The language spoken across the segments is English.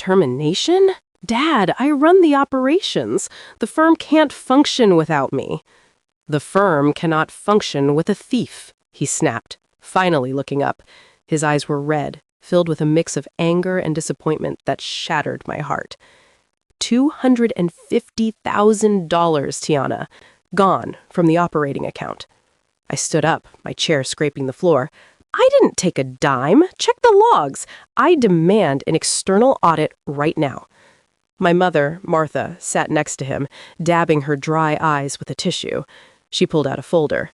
Termination? Dad, I run the operations. The firm can't function without me. The firm cannot function with a thief, he snapped, finally looking up. His eyes were red, filled with a mix of anger and disappointment that shattered my heart. $250,000, Tiana, gone from the operating account. I stood up, my chair scraping the floor. I didn't take a dime. Check the logs. I demand an external audit right now. My mother, Martha, sat next to him, dabbing her dry eyes with a tissue. She pulled out a folder.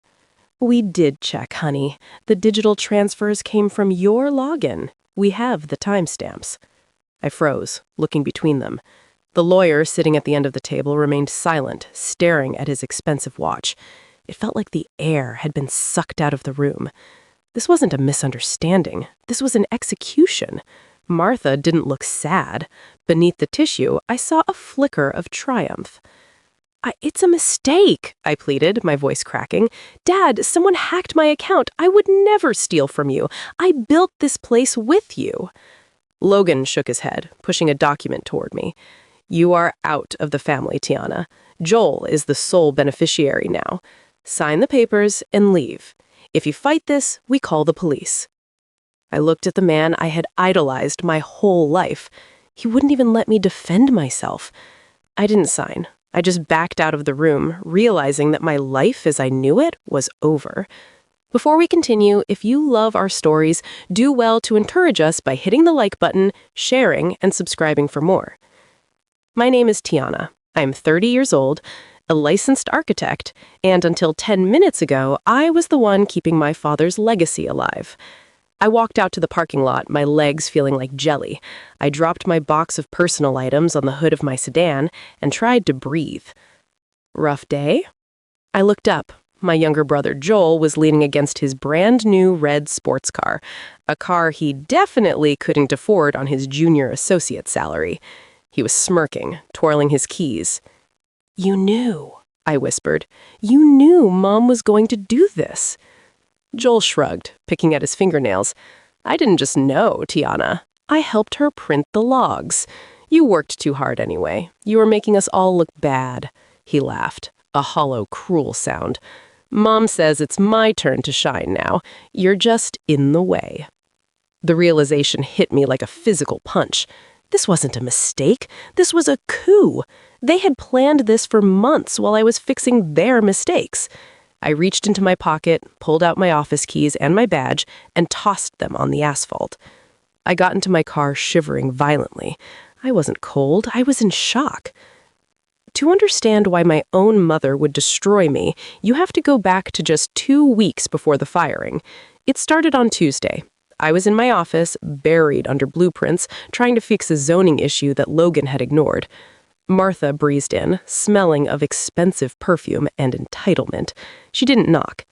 We did check, honey. The digital transfers came from your login. We have the timestamps. I froze, looking between them. The lawyer sitting at the end of the table remained silent, staring at his expensive watch. It felt like the air had been sucked out of the room. This wasn't a misunderstanding. This was an execution. Martha didn't look sad. Beneath the tissue, I saw a flicker of triumph. It's a mistake, I pleaded, my voice cracking. Dad, someone hacked my account. I would never steal from you. I built this place with you. Logan shook his head, pushing a document toward me. You are out of the family, Tiana. Joel is the sole beneficiary now. Sign the papers and leave. If you fight this, we call the police. I looked at the man I had idolized my whole life. He wouldn't even let me defend myself. I didn't sign. I just backed out of the room, realizing that my life as I knew it was over. Before we continue, if you love our stories, do well to encourage us by hitting the like button, sharing, and subscribing for more. My name is Tiana. I'm 30 years old, a licensed architect, and until 10 minutes ago, I was the one keeping my father's legacy alive. I walked out to the parking lot, my legs feeling like jelly. I dropped my box of personal items on the hood of my sedan and tried to breathe. Rough day? I looked up. My younger brother Joel was leaning against his brand new red sports car, a car he definitely couldn't afford on his junior associate salary. He was smirking, twirling his keys. You knew, I whispered. You knew Mom was going to do this. Joel shrugged, picking at his fingernails. I didn't just know, Tiana. I helped her print the logs. You worked too hard anyway. You were making us all look bad. He laughed, a hollow, cruel sound. Mom says it's my turn to shine now. You're just in the way. The realization hit me like a physical punch. This wasn't a mistake. This was a coup. They had planned this for months while I was fixing their mistakes. I reached into my pocket, pulled out my office keys and my badge, and tossed them on the asphalt. I got into my car shivering violently. I wasn't cold. I was in shock. To understand why my own mother would destroy me, you have to go back to just 2 weeks before the firing. It started on Tuesday. I was in my office, buried under blueprints, trying to fix a zoning issue that Logan had ignored. Martha breezed in, smelling of expensive perfume and entitlement. She didn't knock.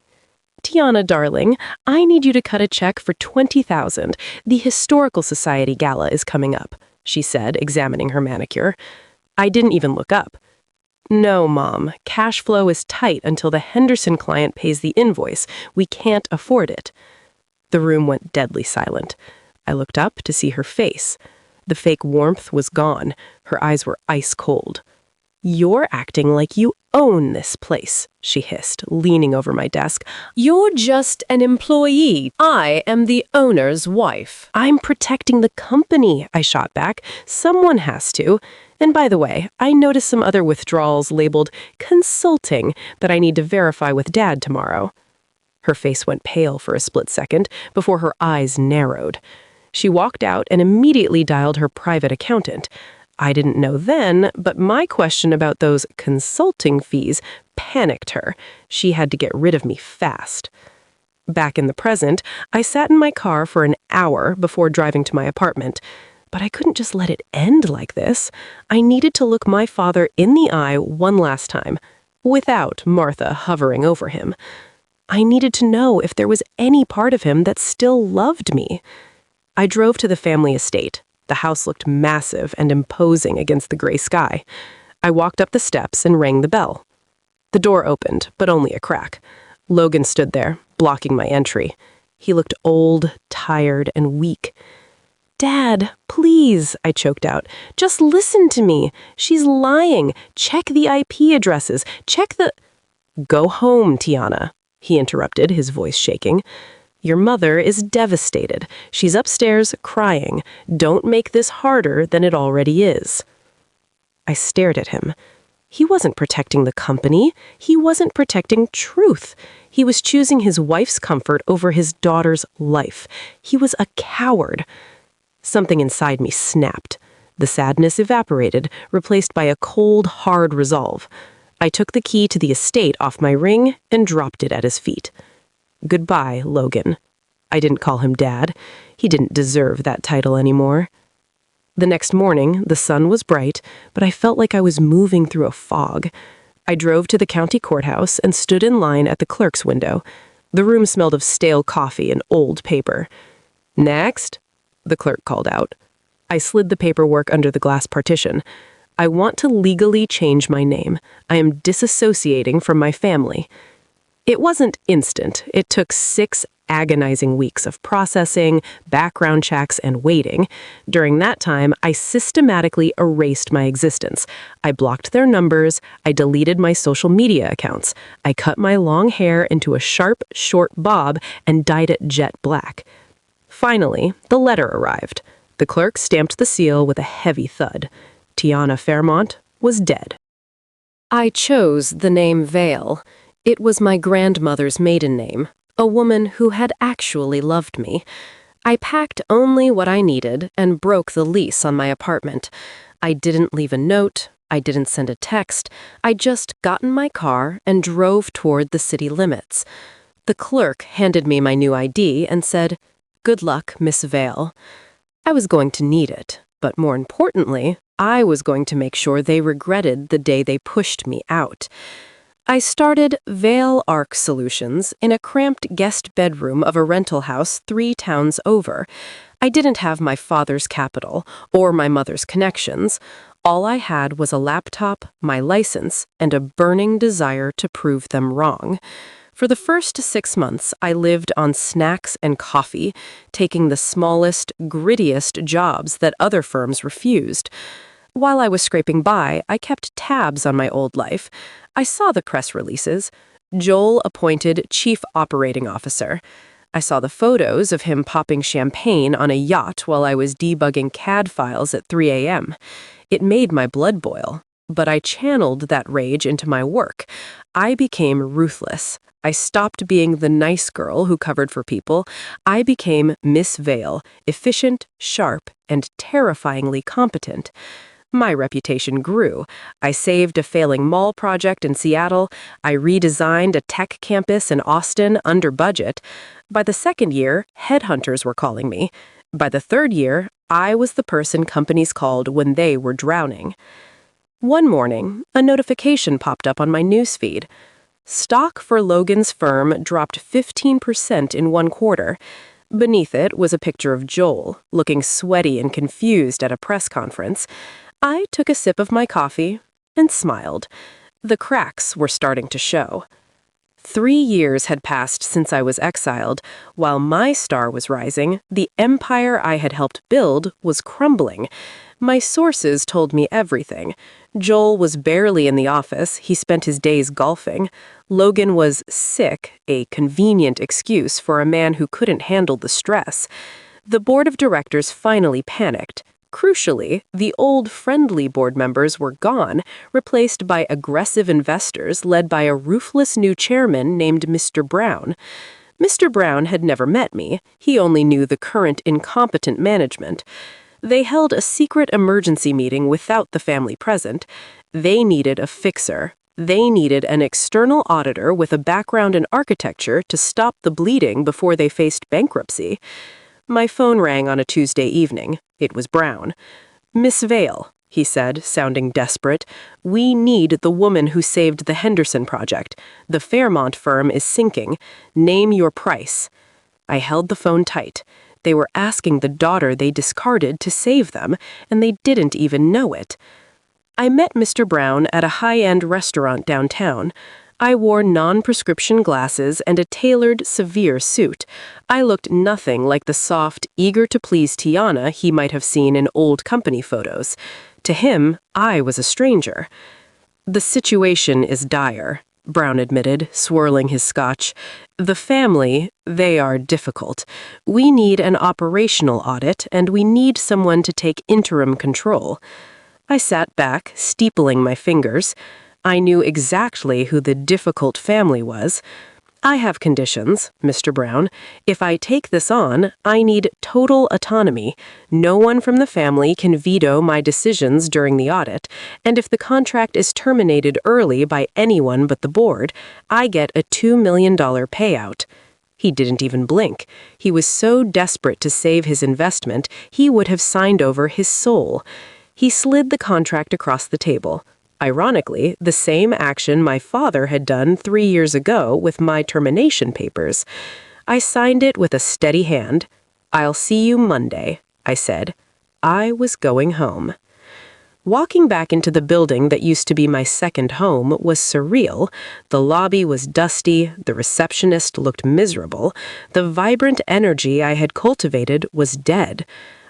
Tiana, darling, I need you to cut a check for $20,000. The Historical Society Gala is coming up, she said, examining her manicure. I didn't even look up. No, Mom, cash flow is tight until the Henderson client pays the invoice. We can't afford it. The room went deadly silent. I looked up to see her face. The fake warmth was gone. Her eyes were ice cold. You're acting like you own this place, she hissed, leaning over my desk. You're just an employee. I am the owner's wife. I'm protecting the company, I shot back. Someone has to. And by the way, I noticed some other withdrawals labeled consulting that I need to verify with Dad tomorrow. Her face went pale for a split second before her eyes narrowed. She walked out and immediately dialed her private accountant. I didn't know then, but my question about those consulting fees panicked her. She had to get rid of me fast. Back in the present, I sat in my car for an hour before driving to my apartment. But I couldn't just let it end like this. I needed to look my father in the eye one last time, without Martha hovering over him. I needed to know if there was any part of him that still loved me. I drove to the family estate. The house looked massive and imposing against the gray sky. I walked up the steps and rang the bell. The door opened, but only a crack. Logan stood there, blocking my entry. He looked old, tired, and weak. Dad, please, I choked out. Just listen to me. She's lying. Check the IP addresses. Check the... Go home, Tiana, he interrupted, his voice shaking. Your mother is devastated. She's upstairs crying. Don't make this harder than it already is. I stared at him. He wasn't protecting the company. He wasn't protecting truth. He was choosing his wife's comfort over his daughter's life. He was a coward. Something inside me snapped. The sadness evaporated, replaced by a cold, hard resolve. I took the key to the estate off my ring and dropped it at his feet. Goodbye, Logan. I didn't call him Dad. He didn't deserve that title anymore. The next morning, the sun was bright, but I felt like I was moving through a fog. I drove to the county courthouse and stood in line at the clerk's window. The room smelled of stale coffee and old paper. Next, the clerk called out. I slid the paperwork under the glass partition. I want to legally change my name. I am disassociating from my family. It wasn't instant. It took 6 agonizing weeks of processing, background checks, and waiting. During that time, I systematically erased my existence. I blocked their numbers. I deleted my social media accounts. I cut my long hair into a sharp, short bob and dyed it jet black. Finally, the letter arrived. The clerk stamped the seal with a heavy thud. Tiana Fairmont was dead. I chose the name Vale. It was my grandmother's maiden name, a woman who had actually loved me. I packed only what I needed and broke the lease on my apartment. I didn't leave a note. I didn't send a text. I just got in my car and drove toward the city limits. The clerk handed me my new ID and said, "Good luck, Miss Vale." I was going to need it, but more importantly, I was going to make sure they regretted the day they pushed me out. I started Vale Arc Solutions in a cramped guest bedroom of a rental house 3 towns over. I didn't have my father's capital or my mother's connections. All I had was a laptop, my license, and a burning desire to prove them wrong. For the first 6 months, I lived on snacks and coffee, taking the smallest, grittiest jobs that other firms refused. While I was scraping by, I kept tabs on my old life. I saw the press releases. Joel appointed Chief Operating Officer. I saw the photos of him popping champagne on a yacht while I was debugging CAD files at 3 a.m. It made my blood boil, but I channeled that rage into my work. I became ruthless. I stopped being the nice girl who covered for people. I became Miss Vale, efficient, sharp, and terrifyingly competent. My reputation grew. I saved a failing mall project in Seattle. I redesigned a tech campus in Austin under budget. By the 2nd year, headhunters were calling me. By the 3rd year, I was the person companies called when they were drowning. One morning, a notification popped up on my newsfeed. Stock for Logan's firm dropped 15% in 1 quarter. Beneath it was a picture of Joel, looking sweaty and confused at a press conference. I took a sip of my coffee and smiled. The cracks were starting to show. 3 years had passed since I was exiled. While my star was rising, the empire I had helped build was crumbling. My sources told me everything. Joel was barely in the office. He spent his days golfing. Logan was sick, a convenient excuse for a man who couldn't handle the stress. The board of directors finally panicked. Crucially, the old friendly board members were gone, replaced by aggressive investors led by a ruthless new chairman named Mr. Brown. Mr. Brown had never met me. He only knew the current incompetent management. They held a secret emergency meeting without the family present. They needed a fixer. They needed an external auditor with a background in architecture to stop the bleeding before they faced bankruptcy. My phone rang on a Tuesday evening. It was Brown. "Miss Vale," he said, sounding desperate, "we need the woman who saved the Henderson project. The Fairmont firm is sinking. Name your price." I held the phone tight. They were asking the daughter they discarded to save them, and they didn't even know it. I met Mr. Brown at a high-end restaurant downtown. I wore non-prescription glasses and a tailored, severe suit. I looked nothing like the soft, eager-to-please Tiana he might have seen in old company photos. To him, I was a stranger. "The situation is dire," Brown admitted, swirling his scotch. "The family, they are difficult. We need an operational audit, and we need someone to take interim control." I sat back, steepling my fingers. I knew exactly who the difficult family was. "I have conditions, Mr. Brown. If I take this on, I need total autonomy. No one from the family can veto my decisions during the audit, and if the contract is terminated early by anyone but the board, I get a $2 million payout." He didn't even blink. He was so desperate to save his investment, he would have signed over his soul. He slid the contract across the table. Ironically, the same action my father had done 3 years ago with my termination papers. I signed it with a steady hand. "I'll see you Monday," I said. I was going home. Walking back into the building that used to be my second home was surreal. The lobby was dusty, the receptionist looked miserable, the vibrant energy I had cultivated was dead.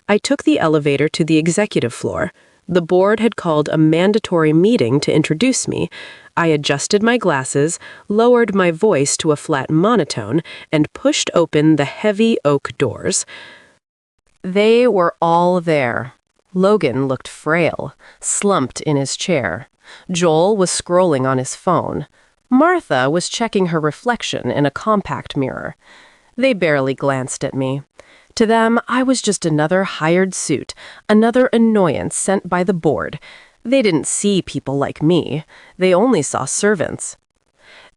I took the elevator to the executive floor. The board had called a mandatory meeting to introduce me. I adjusted my glasses, lowered my voice to a flat monotone, and pushed open the heavy oak doors. They were all there. Logan looked frail, slumped in his chair. Joel was scrolling on his phone. Martha was checking her reflection in a compact mirror. They barely glanced at me. To them, I was just another hired suit, another annoyance sent by the board. They didn't see people like me. They only saw servants.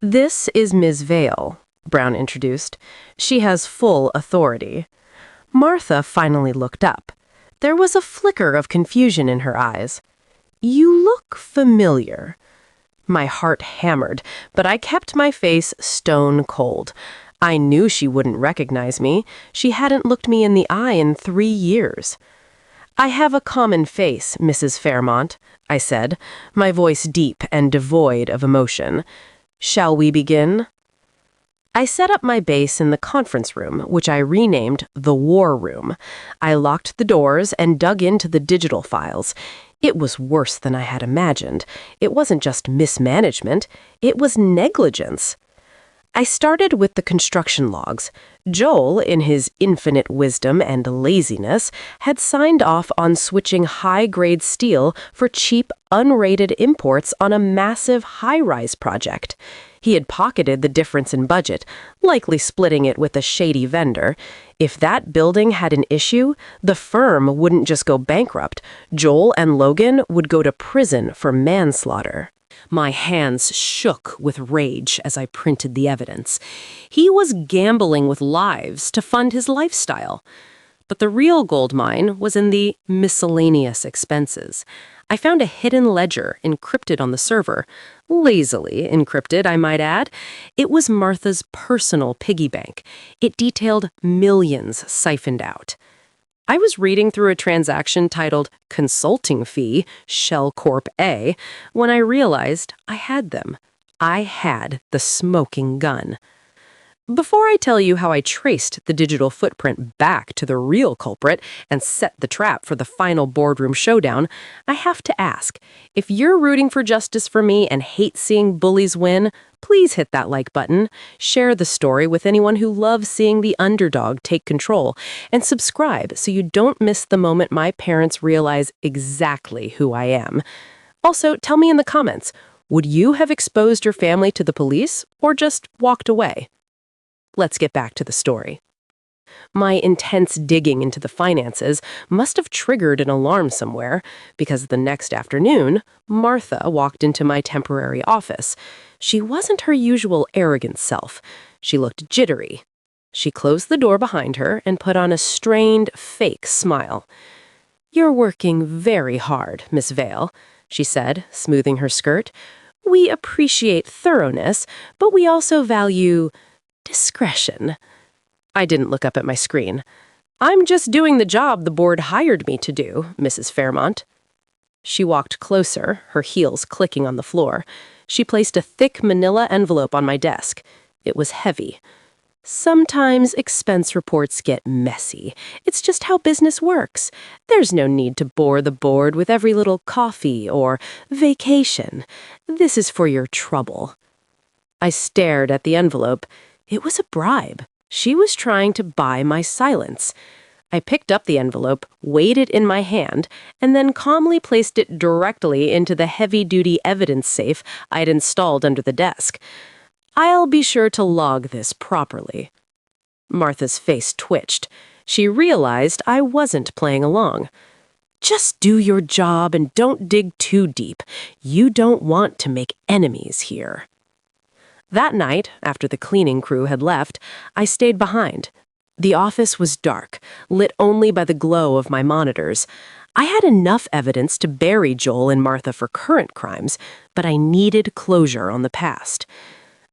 "This is Ms. Vale," Brown introduced. "She has full authority." Martha finally looked up. There was a flicker of confusion in her eyes. "You look familiar." My heart hammered, but I kept my face stone cold. I knew she wouldn't recognize me. She hadn't looked me in the eye in 3 years. "I have a common face, Mrs. Fairmont," I said, my voice deep and devoid of emotion. "Shall we begin?" I set up my base in the conference room, which I renamed the War Room. I locked the doors and dug into the digital files. It was worse than I had imagined. It wasn't just mismanagement, it was negligence. I started with the construction logs. Joel, in his infinite wisdom and laziness, had signed off on switching high-grade steel for cheap, unrated imports on a massive high-rise project. He had pocketed the difference in budget, likely splitting it with a shady vendor. If that building had an issue, the firm wouldn't just go bankrupt. Joel and Logan would go to prison for manslaughter. My hands shook with rage as I printed the evidence. He was gambling with lives to fund his lifestyle. But the real gold mine was in the miscellaneous expenses. I found a hidden ledger encrypted on the server. Lazily encrypted, I might add. It was Martha's personal piggy bank. It detailed millions siphoned out. I was reading through a transaction titled Consulting Fee, Shell Corp A, when I realized I had them. I had the smoking gun. Before I tell you how I traced the digital footprint back to the real culprit and set the trap for the final boardroom showdown, I have to ask, if you're rooting for justice for me and hate seeing bullies win, please hit that like button, share the story with anyone who loves seeing the underdog take control, and subscribe so you don't miss the moment my parents realize exactly who I am. Also, tell me in the comments, would you have exposed your family to the police or just walked away? Let's get back to the story. My intense digging into the finances must have triggered an alarm somewhere, because the next afternoon, Martha walked into my temporary office. She wasn't her usual arrogant self. She looked jittery. She closed the door behind her and put on a strained, fake smile. "You're working very hard, Miss Vale," she said, smoothing her skirt. "We appreciate thoroughness, but we also value discretion." I didn't look up at my screen. "I'm just doing the job the board hired me to do, Mrs. Fairmont." She walked closer, her heels clicking on the floor. She placed a thick manila envelope on my desk. It was heavy. Sometimes expense reports get messy. It's just how business works. There's no need to bore the board with every little coffee or vacation. This is for your trouble. I stared at the envelope. It was a bribe. She was trying to buy my silence. I picked up the envelope, weighed it in my hand, and then calmly placed it directly into the heavy-duty evidence safe I'd installed under the desk. I'll be sure to log this properly. Martha's face twitched. She realized I wasn't playing along. Just do your job and don't dig too deep. You don't want to make enemies here. That night, after the cleaning crew had left, I stayed behind. The office was dark, lit only by the glow of my monitors. I had enough evidence to bury Joel and Martha for current crimes, but I needed closure on the past.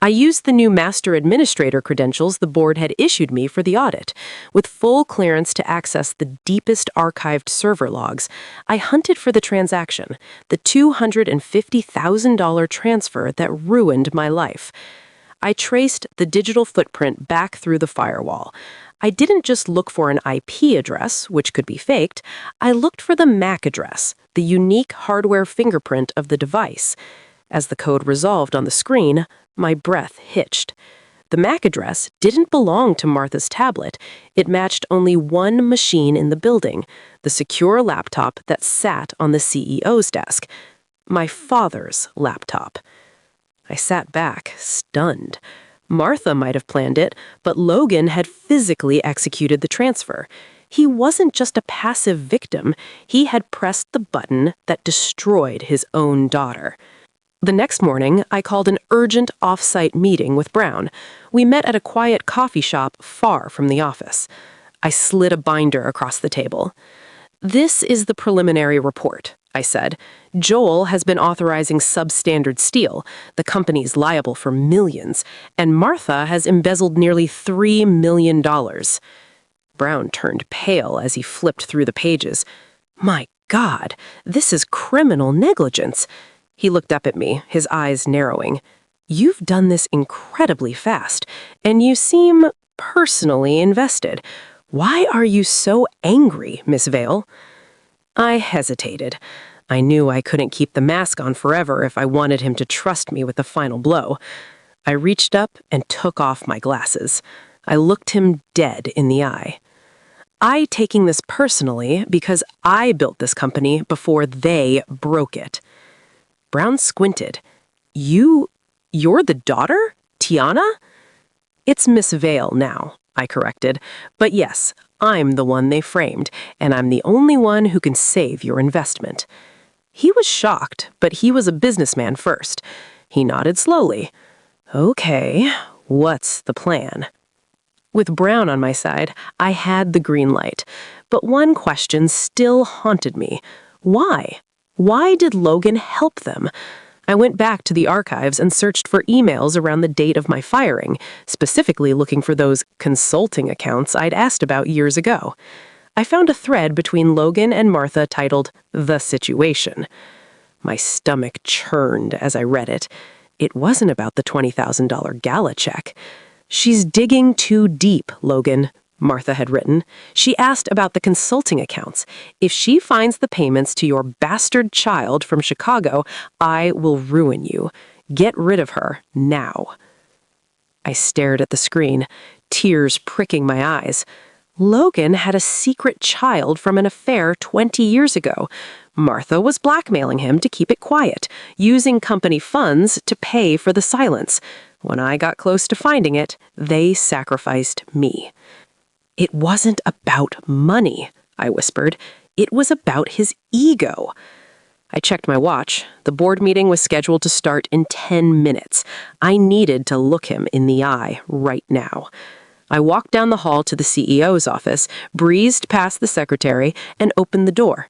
I used the new master administrator credentials the board had issued me for the audit. With full clearance to access the deepest archived server logs, I hunted for the transaction, the $250,000 transfer that ruined my life. I traced the digital footprint back through the firewall. I didn't just look for an IP address, which could be faked. I looked for the MAC address, the unique hardware fingerprint of the device. As the code resolved on the screen, my breath hitched. The MAC address didn't belong to Martha's tablet. It matched only one machine in the building, the secure laptop that sat on the CEO's desk. My father's laptop. I sat back, stunned. Martha might have planned it, but Logan had physically executed the transfer. He wasn't just a passive victim. He had pressed the button that destroyed his own daughter. The next morning, I called an urgent off-site meeting with Brown. We met at a quiet coffee shop far from the office. I slid a binder across the table. "This is the preliminary report," I said. "Joel has been authorizing substandard steel. The company's liable for millions, and Martha has embezzled nearly $3 million. Brown turned pale as he flipped through the pages. "My God, this is criminal negligence." He looked up at me, his eyes narrowing. "You've done this incredibly fast, and you seem personally invested. Why are you so angry, Miss Vale?" I hesitated. I knew I couldn't keep the mask on forever if I wanted him to trust me with the final blow. I reached up and took off my glasses. I looked him dead in the eye. "I taking this personally because I built this company before they broke it." Brown squinted. You're the daughter? Tiana?" "It's Miss Vale now," I corrected. "But yes, I'm the one they framed, and I'm the only one who can save your investment." He was shocked, but he was a businessman first. He nodded slowly. "Okay, what's the plan?" With Brown on my side, I had the green light. But one question still haunted me. Why? Why did Logan help them? I went back to the archives and searched for emails around the date of my firing, specifically looking for those consulting accounts I'd asked about years ago. I found a thread between Logan and Martha titled "The Situation." My stomach churned as I read it. It wasn't about the $20,000 gala check. "She's digging too deep, Logan," Martha had written. "She asked about the consulting accounts. If she finds the payments to your bastard child from Chicago, I will ruin you. Get rid of her now." I stared at the screen, tears pricking my eyes. Logan had a secret child from an affair 20 years ago. Martha was blackmailing him to keep it quiet, using company funds to pay for the silence. When I got close to finding it, they sacrificed me. "It wasn't about money," I whispered. "It was about his ego." I checked my watch. The board meeting was scheduled to start in 10 minutes. I needed to look him in the eye right now. I walked down the hall to the CEO's office, breezed past the secretary, and opened the door.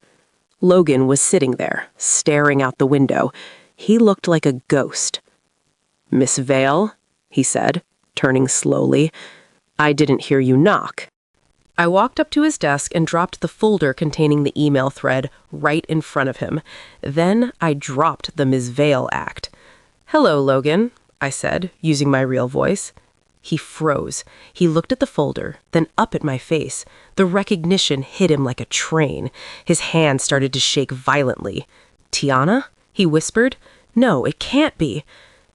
Logan was sitting there, staring out the window. He looked like a ghost. "Miss Vale," he said, turning slowly. "I didn't hear you knock." I walked up to his desk and dropped the folder containing the email thread right in front of him. Then I dropped the Ms. Vale act. "Hello, Logan," I said, using my real voice. He froze. He looked at the folder, then up at my face. The recognition hit him like a train. His hand started to shake violently. "Tiana?" he whispered. "No, it can't be."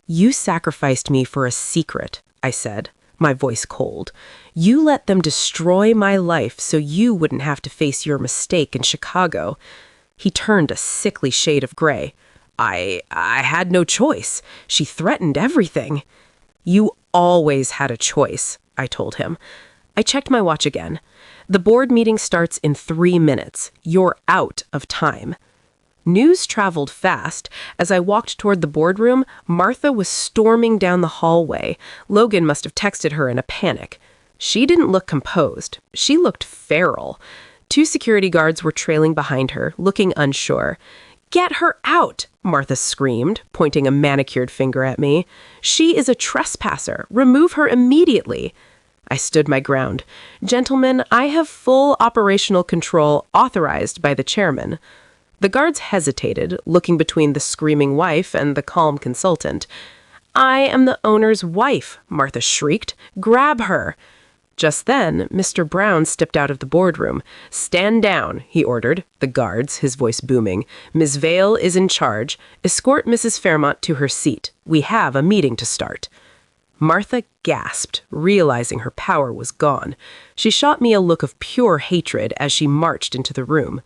"You sacrificed me for a secret," I said, my voice cold. "You let them destroy my life so you wouldn't have to face your mistake in Chicago." He turned a sickly shade of gray. I had no choice. She threatened everything." "You always had a choice," I told him. I checked my watch again. "The board meeting starts in 3 minutes. You're out of time." News traveled fast. As I walked toward the boardroom, Martha was storming down the hallway. Logan must have texted her in a panic. She didn't look composed. She looked feral. 2 security guards were trailing behind her, looking unsure. "Get her out!" Martha screamed, pointing a manicured finger at me. "She is a trespasser. Remove her immediately." I stood my ground. "Gentlemen, I have full operational control authorized by the chairman." The guards hesitated, looking between the screaming wife and the calm consultant. "I am the owner's wife," Martha shrieked. "Grab her." Just then, Mr. Brown stepped out of the boardroom. "Stand down," he ordered, the guards, his voice booming. "Ms. Vale is in charge. Escort Mrs. Fairmont to her seat. We have a meeting to start." Martha gasped, realizing her power was gone. She shot me a look of pure hatred as she marched into the room.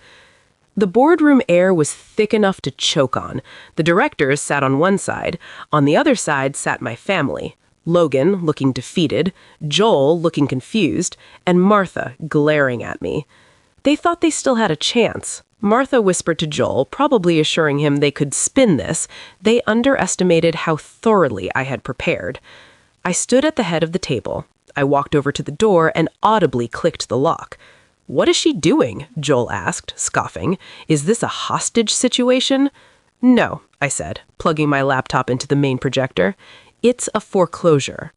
The boardroom air was thick enough to choke on. The directors sat on one side. On the other side sat my family. Logan, looking defeated, Joel, looking confused, and Martha, glaring at me. They thought they still had a chance. Martha whispered to Joel, probably assuring him they could spin this. They underestimated how thoroughly I had prepared. I stood at the head of the table. I walked over to the door and audibly clicked the lock. "What is she doing?" Joel asked, scoffing. "Is this a hostage situation?" "No," I said, plugging my laptop into the main projector. "It's a foreclosure."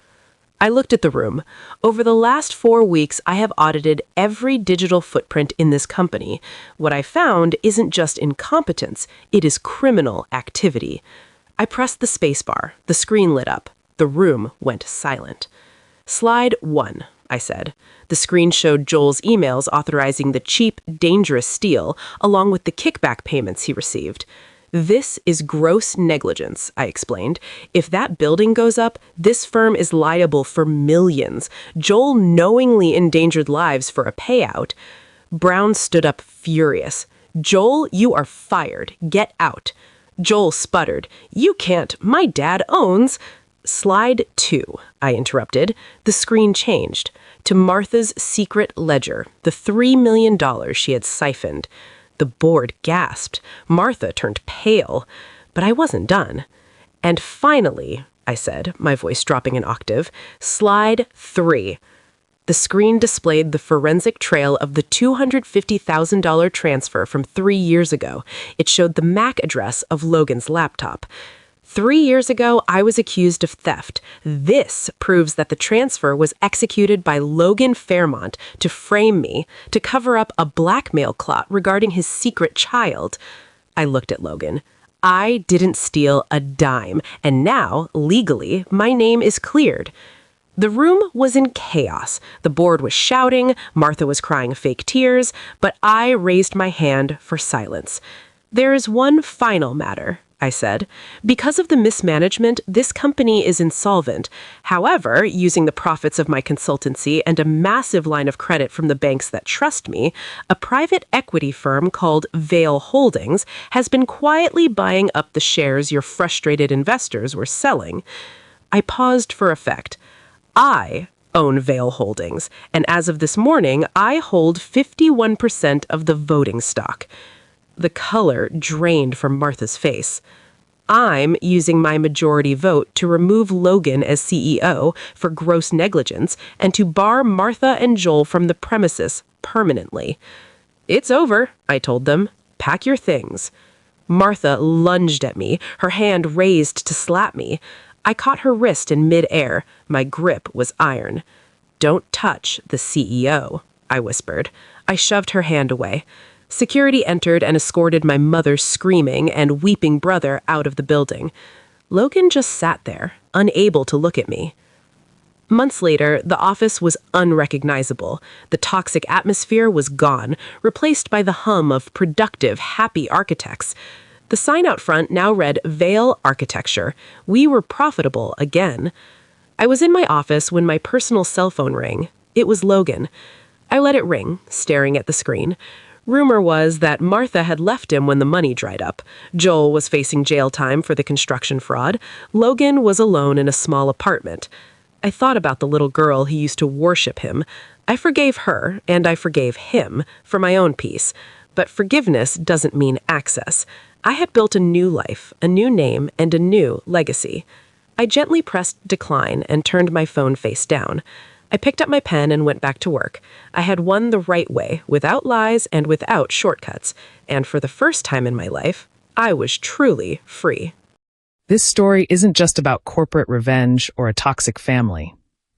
I looked at the room. Over the last 4 weeks, I have audited every digital footprint in this company. What I found isn't just incompetence, it is criminal activity. I pressed the spacebar. The screen lit up. The room went silent. "Slide 1, I said. The screen showed Joel's emails authorizing the cheap, dangerous steal, along with the kickback payments he received. "This is gross negligence," I explained. "If that building goes up, this firm is liable for millions. Joel knowingly endangered lives for a payout." Brown stood up furious. "Joel, you are fired. Get out." Joel sputtered. "You can't. My dad owns—" "Slide 2, I interrupted. The screen changed to Martha's secret ledger, the $3 million she had siphoned. The board gasped. Martha turned pale. But I wasn't done. "And finally," I said, my voice dropping an octave, "Slide 3. The screen displayed the forensic trail of the $250,000 transfer from 3 years ago. It showed the MAC address of Logan's laptop. 3 years ago, I was accused of theft. This proves that the transfer was executed by Logan Fairmont to frame me, to cover up a blackmail plot regarding his secret child." I looked at Logan. "I didn't steal a dime, and now, legally, my name is cleared." The room was in chaos. The board was shouting, Martha was crying fake tears, but I raised my hand for silence. "There is one final matter," I said. "Because of the mismanagement, this company is insolvent. However, using the profits of my consultancy and a massive line of credit from the banks that trust me, a private equity firm called Vale Holdings has been quietly buying up the shares your frustrated investors were selling." I paused for effect. "I own Vale Holdings, and as of this morning, I hold 51% of the voting stock." The color drained from Martha's face. "I'm using my majority vote to remove Logan as CEO for gross negligence and to bar Martha and Joel from the premises permanently." "It's over," I told them. "Pack your things." Martha lunged at me, her hand raised to slap me. I caught her wrist in midair. My grip was iron. "Don't touch the CEO," I whispered. I shoved her hand away. Security entered and escorted my mother's screaming and weeping brother out of the building. Logan just sat there, unable to look at me. Months later, the office was unrecognizable. The toxic atmosphere was gone, replaced by the hum of productive, happy architects. The sign out front now read Vale Architecture. We were profitable again. I was in my office when my personal cell phone rang. It was Logan. I let it ring, staring at the screen. Rumor was that Martha had left him when the money dried up. Joel was facing jail time for the construction fraud. Logan was alone in a small apartment. I thought about the little girl who used to worship him. I forgave her, and I forgave him, for my own peace. But forgiveness doesn't mean access. I had built a new life, a new name, and a new legacy. I gently pressed decline and turned my phone face down. I picked up my pen and went back to work. I had won the right way, without lies and without shortcuts. And for the first time in my life, I was truly free. This story isn't just about corporate revenge or a toxic family.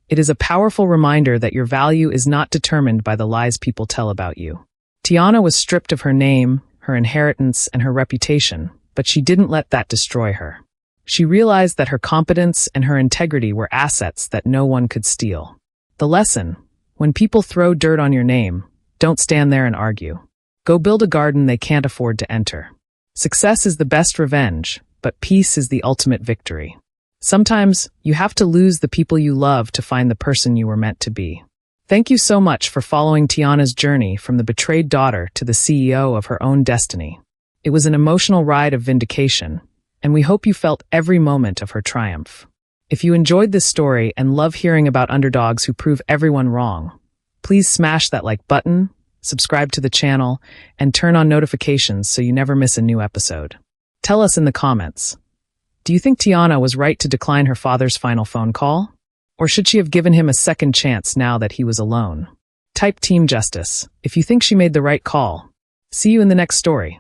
It is a powerful reminder that your value is not determined by the lies people tell about you. Tiana was stripped of her name, her inheritance, and her reputation, but she didn't let that destroy her. She realized that her competence and her integrity were assets that no one could steal. The lesson: when people throw dirt on your name, don't stand there and argue. Go build a garden they can't afford to enter. Success is the best revenge, but peace is the ultimate victory. Sometimes you have to lose the people you love to find the person you were meant to be. Thank you so much for following Tiana's journey from the betrayed daughter to the CEO of her own destiny. It was an emotional ride of vindication, and we hope you felt every moment of her triumph. If you enjoyed this story and love hearing about underdogs who prove everyone wrong, please smash that like button, subscribe to the channel, and turn on notifications so you never miss a new episode. Tell us in the comments, do you think Tiana was right to decline her father's final phone call? Or should she have given him a second chance now that he was alone? Type Team Justice if you think she made the right call. See you in the next story.